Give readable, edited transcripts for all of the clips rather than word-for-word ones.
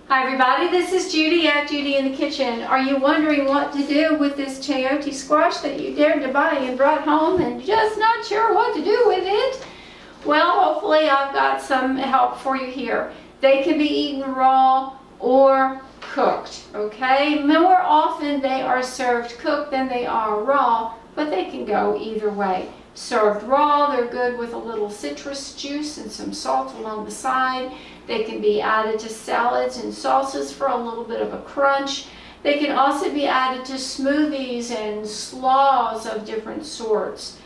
Hi everybody, this is Judy at Judy in the Kitchen. Are you wondering what to do with this chayote squash that you dared to buy and brought home and just not sure what to do with it? Well, hopefully I've got some help for you here. They can be eaten raw or cooked, okay? More often they are served cooked than they are raw, but they can go either way. Served raw, they're good with a little citrus juice and some salt along the side. They can be added to salads and salsas for a little bit of a crunch. They can also be added to smoothies and slaws of different sorts.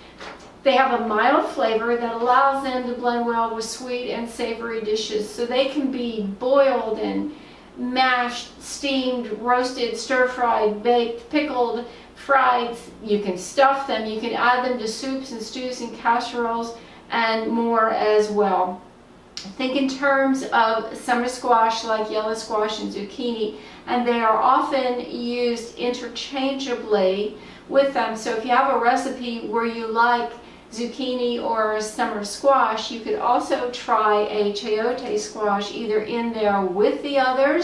They have a mild flavor that allows them to blend well with sweet and savory dishes. So they can be boiled and mashed, steamed, roasted, stir-fried, baked, pickled, fried. You can stuff them. You can add them to soups and stews and casseroles and more as well. Think in terms of summer squash like yellow squash and zucchini, and they are often used interchangeably with them. So if you have a recipe where you like zucchini or summer squash, you could also try a chayote squash either in there with the other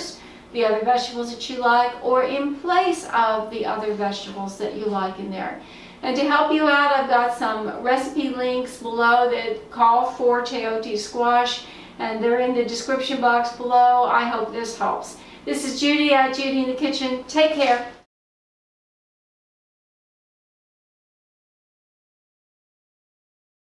vegetables that you like, or in place of the other vegetables that you like in there. And to help you out, I've got some recipe links below that call for chayote squash, and they're in the description box below. I hope this helps. This is Judy at Judy in the Kitchen. Take care.